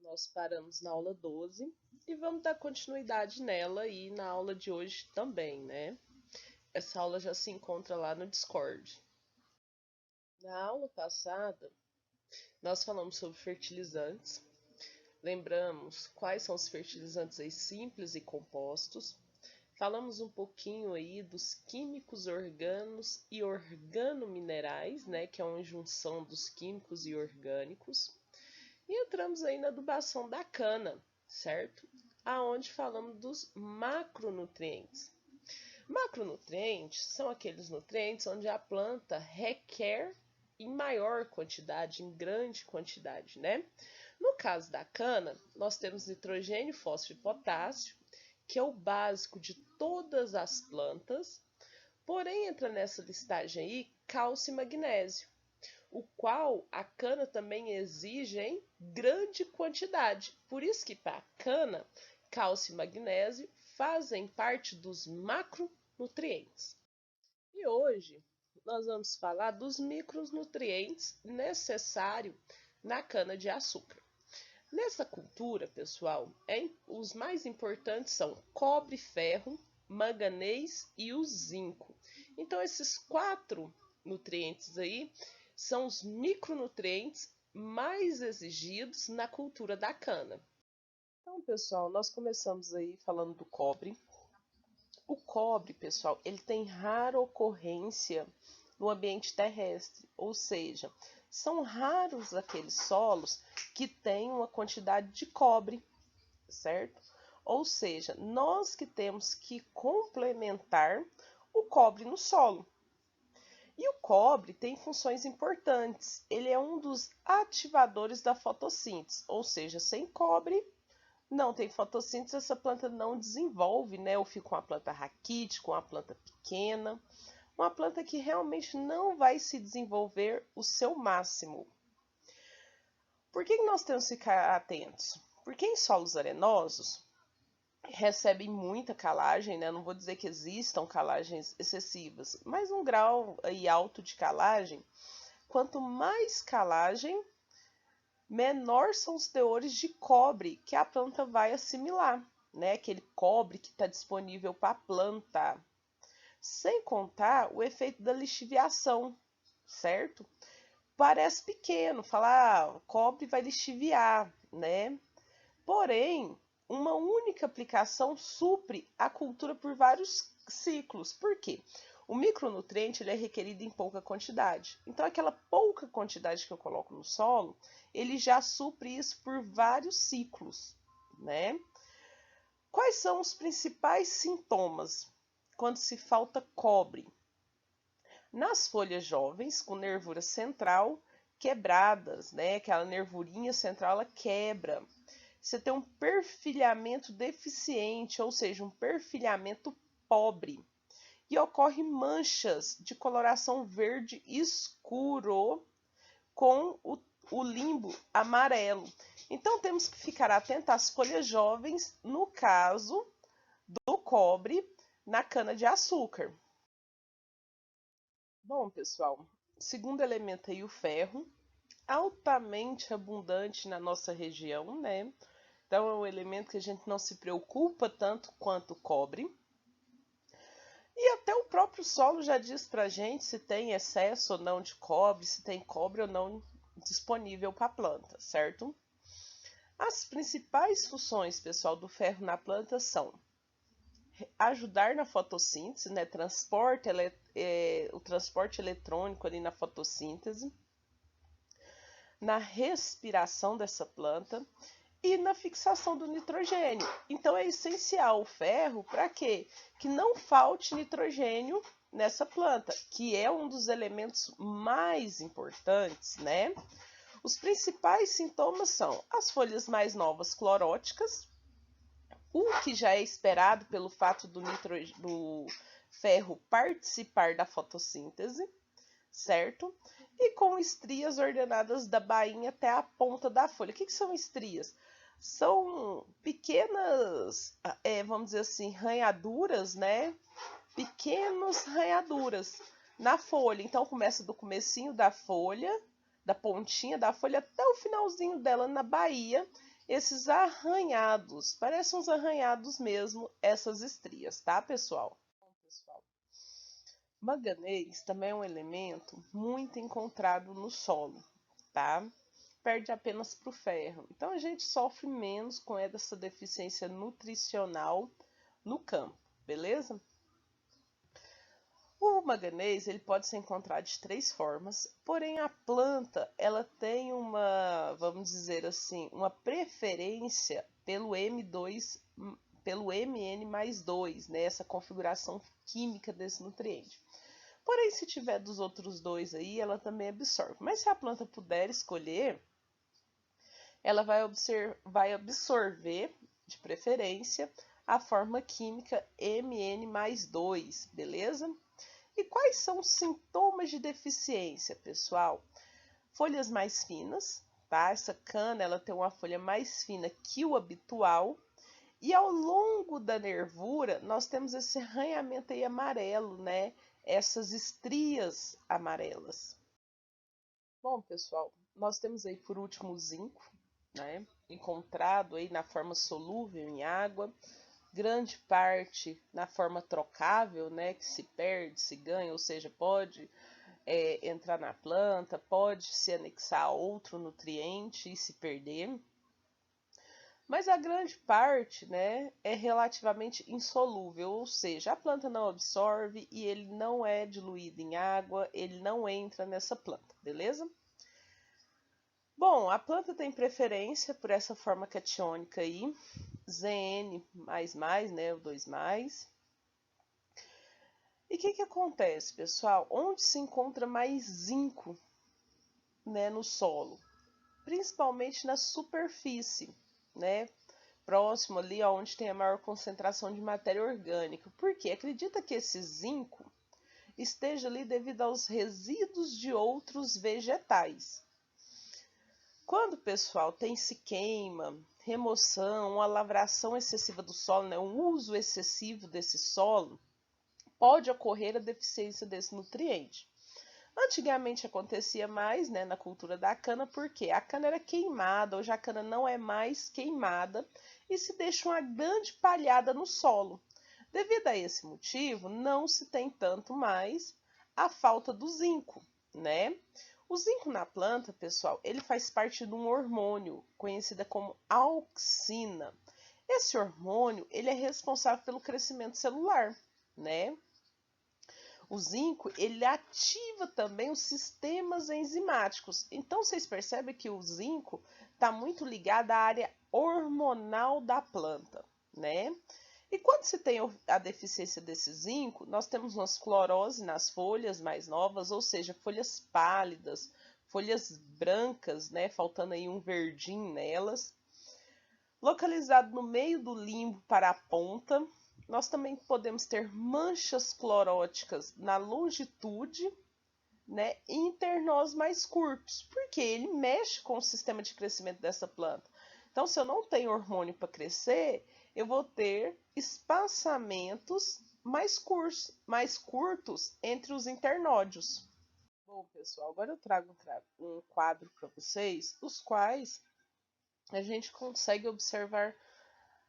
Nós paramos na aula 12 e vamos dar continuidade nela aí na aula de hoje também, né? Essa aula já se encontra lá no Discord. Na aula passada, nós falamos sobre fertilizantes, lembramos quais são os fertilizantes aí simples e compostos, falamos um pouquinho aí dos químicos organos e organominerais, né, que é uma junção dos químicos e orgânicos. E entramos aí na adubação da cana, certo? Aonde falamos dos macronutrientes. Macronutrientes são aqueles nutrientes onde a planta requer em maior quantidade, em grande quantidade, né? No caso da cana, nós temos nitrogênio, fósforo e potássio, que é o básico de todas as plantas, porém entra nessa listagem aí cálcio e magnésio, o qual a cana também exige em grande quantidade. Por isso que para a cana, cálcio e magnésio fazem parte dos macronutrientes. E hoje nós vamos falar dos micronutrientes necessários na cana de açúcar. Nessa cultura, pessoal, os mais importantes são cobre, ferro, manganês e o zinco. Então, esses quatro nutrientes aí são os micronutrientes mais exigidos na cultura da cana. Então, pessoal, nós começamos aí falando do cobre. O cobre, pessoal, ele tem rara ocorrência no ambiente terrestre, ou seja, são raros aqueles solos que têm uma quantidade de cobre, certo? Ou seja, nós que temos que complementar o cobre no solo. E o cobre tem funções importantes. Ele é um dos ativadores da fotossíntese, ou seja, sem cobre não tem fotossíntese, essa planta não desenvolve, né? Ou fica uma planta raquítica, uma planta pequena, uma planta que realmente não vai se desenvolver o seu máximo. Por que nós temos que ficar atentos? Porque em solos arenosos recebem muita calagem, né? Não vou dizer que existam calagens excessivas, mas um grau aí alto de calagem, quanto mais calagem, menor são os teores de cobre que a planta vai assimilar, né? Aquele cobre que está disponível para a planta. Sem contar o efeito da lixiviação, certo? Parece pequeno, falar cobre vai lixiviar, né? Porém, uma única aplicação supre a cultura por vários ciclos. Por quê? O micronutriente ele é requerido em pouca quantidade. Então, aquela pouca quantidade que eu coloco no solo, ele já supre isso por vários ciclos, né? Quais são os principais sintomas quando se falta cobre? Nas folhas jovens, com nervura central quebradas, né? Aquela nervurinha central ela quebra. Você tem um perfilhamento deficiente, ou seja, um perfilhamento pobre. E ocorre manchas de coloração verde escuro com o limbo amarelo. Então temos que ficar atento às folhas jovens no caso do cobre na cana de açúcar. Bom, pessoal, segundo elemento aí o ferro, altamente abundante na nossa região, né? Então é um elemento que a gente não se preocupa tanto quanto o cobre. E até o próprio solo já diz pra gente se tem excesso ou não de cobre, se tem cobre ou não disponível para a planta, certo? As principais funções, pessoal, do ferro na planta são ajudar na fotossíntese, né? O transporte eletrônico ali na fotossíntese, na respiração dessa planta e na fixação do nitrogênio. Então é essencial o ferro para quê? Que não falte nitrogênio nessa planta, que é um dos elementos mais importantes, né? Os principais sintomas são as folhas mais novas cloróticas, o que já é esperado pelo fato do ferro participar da fotossíntese, certo? E com estrias ordenadas da bainha até a ponta da folha. O que são estrias? São pequenas, vamos dizer assim, ranhaduras, né? Pequenas ranhaduras na folha. Então começa do comecinho da folha, da pontinha da folha até o finalzinho dela na baía. esses arranhados. Parecem uns arranhados mesmo, essas estrias, tá, pessoal? Bom, pessoal, manganês também é um elemento muito encontrado no solo, tá? Perde apenas para o ferro. Então a gente sofre menos com essa deficiência nutricional no campo, beleza? O manganês ele pode ser encontrado de três formas, porém a planta ela tem uma, vamos dizer assim, uma preferência pelo M2, pelo Mn+2, né? Essa configuração química desse nutriente. Porém, se tiver dos outros dois aí, ela também absorve. Mas se a planta puder escolher, ela vai absorver, de preferência, a forma química Mn+2, beleza? E quais são os sintomas de deficiência, pessoal? Folhas mais finas, tá? Essa cana ela tem uma folha mais fina que o habitual. E ao longo da nervura, nós temos esse arranhamento aí amarelo, né? Essas estrias amarelas. Bom, pessoal, nós temos aí por último o zinco, né? Encontrado aí na forma solúvel em água, grande parte na forma trocável, né? Que se perde, se ganha, ou seja, pode entrar na planta, pode se anexar a outro nutriente e se perder. Mas a grande parte, né, é relativamente insolúvel, ou seja, a planta não absorve e ele não é diluído em água, ele não entra nessa planta, beleza? Bom, a planta tem preferência por essa forma catiônica aí, Zn++, né, o 2+. E o que acontece, pessoal? Onde se encontra mais zinco, né, no solo? Principalmente na superfície, né? Próximo ali onde tem a maior concentração de matéria orgânica. Por quê? Acredita que esse zinco esteja ali devido aos resíduos de outros vegetais. Quando, pessoal, tem se queima, remoção, uma lavração excessiva do solo, né, um uso excessivo desse solo, pode ocorrer a deficiência desse nutriente. Antigamente acontecia mais, né, na cultura da cana, porque a cana era queimada, hoje a cana não é mais queimada e se deixa uma grande palhada no solo. Devido a esse motivo, não se tem tanto mais a falta do zinco, né? O zinco na planta, pessoal, ele faz parte de um hormônio conhecido como auxina. Esse hormônio, ele é responsável pelo crescimento celular, né? O zinco, ele ativa também os sistemas enzimáticos. Então, vocês percebem que o zinco está muito ligado à área hormonal da planta, né? E quando se tem a deficiência desse zinco, nós temos uma esclerose nas folhas mais novas, ou seja, folhas pálidas, folhas brancas, né? Faltando aí um verdinho nelas. Localizado no meio do limbo para a ponta, nós também podemos ter manchas cloróticas na longitude, né, e internós mais curtos, porque ele mexe com o sistema de crescimento dessa planta. Então, se eu não tenho hormônio para crescer, eu vou ter espaçamentos mais curtos entre os internódios. Bom, pessoal, agora eu trago um quadro para vocês, os quais a gente consegue observar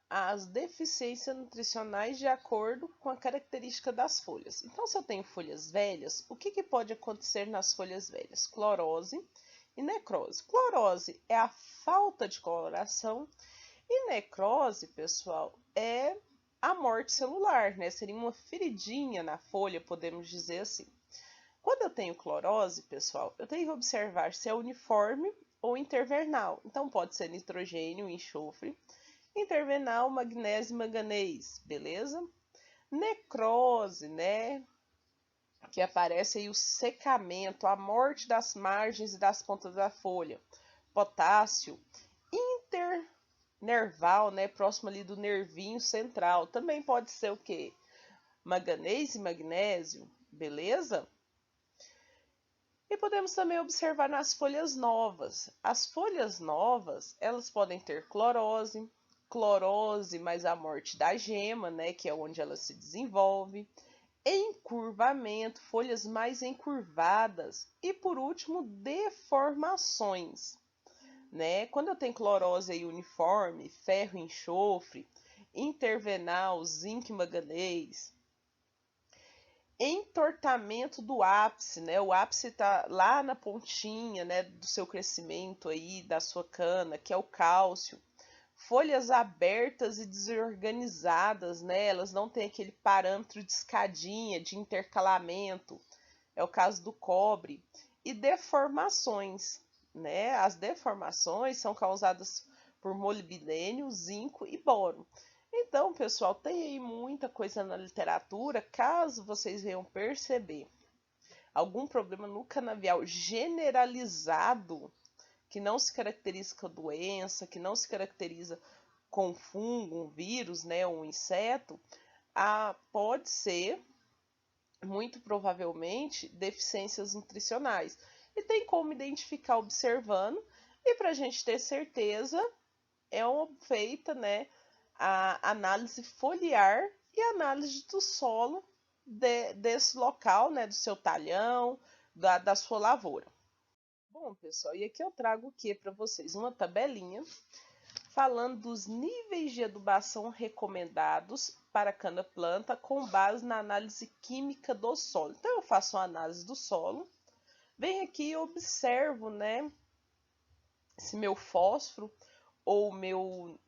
as deficiências nutricionais de acordo com a característica das folhas. Então, se eu tenho folhas velhas, o que pode acontecer nas folhas velhas? Clorose e necrose. Clorose é a falta de coloração e necrose, pessoal, é a morte celular, né? Seria uma feridinha na folha, podemos dizer assim. Quando eu tenho clorose, pessoal, eu tenho que observar se é uniforme ou intervernal. Então, pode ser nitrogênio, enxofre, intervenal, magnésio e manganês, beleza? Necrose, né? Que aparece aí o secamento, a morte das margens e das pontas da folha. Potássio, internerval, né? Próximo ali do nervinho central. Também pode ser o quê? Manganês e magnésio, beleza? E podemos também observar nas folhas novas. As folhas novas, elas podem ter clorose mais a morte da gema, né, que é onde ela se desenvolve, encurvamento, folhas mais encurvadas e por último, deformações, né? Quando eu tenho clorose aí uniforme, ferro e enxofre, intervenal, zinco e manganês, entortamento do ápice, né? O ápice está lá na pontinha, né, do seu crescimento aí, da sua cana, que é o cálcio. Folhas abertas e desorganizadas, né? Elas não têm aquele parâmetro de escadinha, de intercalamento. É o caso do cobre. E deformações, né? As deformações são causadas por molibdênio, zinco e boro. Então, pessoal, tem aí muita coisa na literatura, caso vocês venham perceber algum problema no canavial generalizado, que não se caracteriza com doença, que não se caracteriza com fungo, um vírus, né, um inseto, pode ser, muito provavelmente, deficiências nutricionais. E tem como identificar observando, e para a gente ter certeza, feita, né, a análise foliar e análise do solo desse local, né, do seu talhão, da sua lavoura. Bom, pessoal, e aqui eu trago o que para vocês? Uma tabelinha falando dos níveis de adubação recomendados para cada planta com base na análise química do solo. Então, eu faço uma análise do solo, venho aqui e observo, né, se meu fósforo ou meu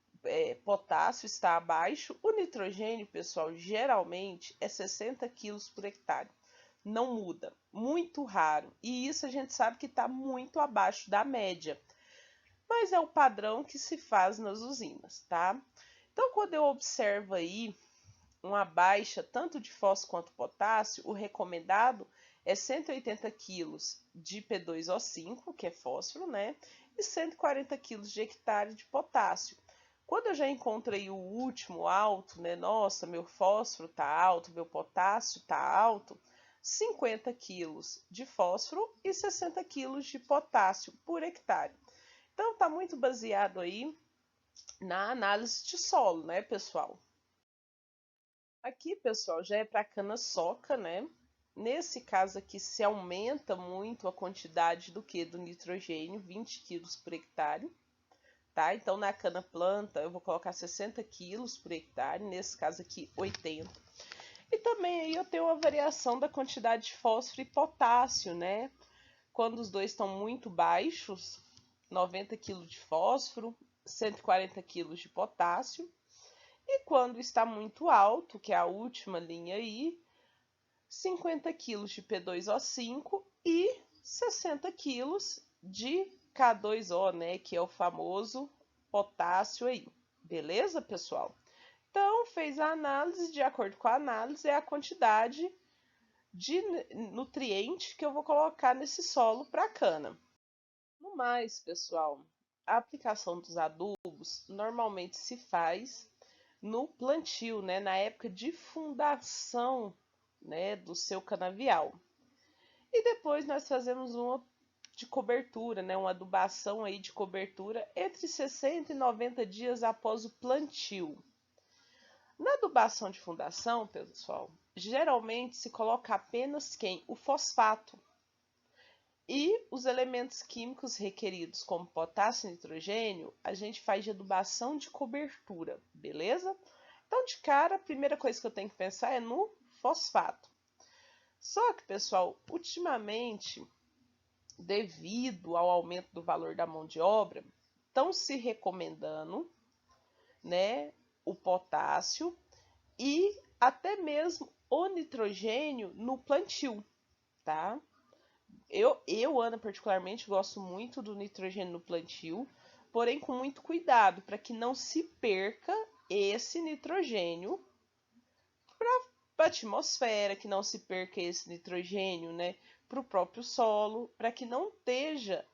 potássio está abaixo. O nitrogênio, pessoal, geralmente é 60 quilos por hectare. Não muda, muito raro. E isso a gente sabe que está muito abaixo da média. Mas é o padrão que se faz nas usinas, tá? Então, quando eu observo aí uma baixa tanto de fósforo quanto potássio, o recomendado é 180 kg de P2O5, que é fósforo, né? E 140 kg de hectare de potássio. Quando eu já encontro aí o último alto, né? Nossa, meu fósforo tá alto, meu potássio tá alto, 50 kg de fósforo e 60 kg de potássio por hectare. Então, tá muito baseado aí na análise de solo, né, pessoal? Aqui, pessoal, já é para cana-soca, né? Nesse caso aqui, se aumenta muito a quantidade do que? Do nitrogênio, 20 quilos por hectare, tá? Então, na cana-planta, eu vou colocar 60 quilos por hectare, nesse caso aqui, 80. E também aí eu tenho uma variação da quantidade de fósforo e potássio, né? Quando os dois estão muito baixos, 90 kg de fósforo, 140 kg de potássio. E quando está muito alto, que é a última linha aí, 50 kg de P2O5 e 60 kg de K2O, né, que é o famoso potássio aí. Beleza, pessoal? Então, fez a análise, de acordo com a análise, é a quantidade de nutriente que eu vou colocar nesse solo para cana. No mais, pessoal, a aplicação dos adubos normalmente se faz no plantio, né, na época de fundação, né, do seu canavial. E depois nós fazemos uma de cobertura, né, uma adubação aí de cobertura entre 60 e 90 dias após o plantio. Na adubação de fundação, pessoal, geralmente se coloca apenas quem? O fosfato. E os elementos químicos requeridos, como potássio e nitrogênio, a gente faz de adubação de cobertura, beleza? Então, de cara, a primeira coisa que eu tenho que pensar é no fosfato. Só que, pessoal, ultimamente, devido ao aumento do valor da mão de obra, estão se recomendando, né, o potássio e até mesmo o nitrogênio no plantio, tá? Ana, particularmente, gosto muito do nitrogênio no plantio, porém com muito cuidado para que não se perca esse nitrogênio para a atmosfera, que não se perca esse nitrogênio, né, para o próprio solo, para que não esteja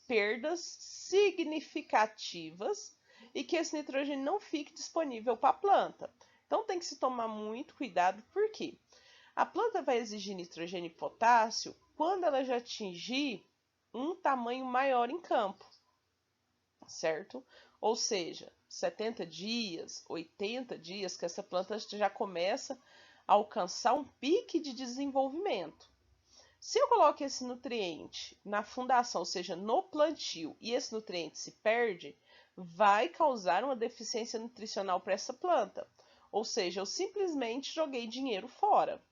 perdas significativas e que esse nitrogênio não fique disponível para a planta. Então tem que se tomar muito cuidado, porque a planta vai exigir nitrogênio e potássio quando ela já atingir um tamanho maior em campo, certo? Ou seja, 70 dias, 80 dias, que essa planta já começa a alcançar um pique de desenvolvimento. Se eu coloco esse nutriente na fundação, ou seja, no plantio, e esse nutriente se perde, vai causar uma deficiência nutricional para essa planta. Ou seja, eu simplesmente joguei dinheiro fora.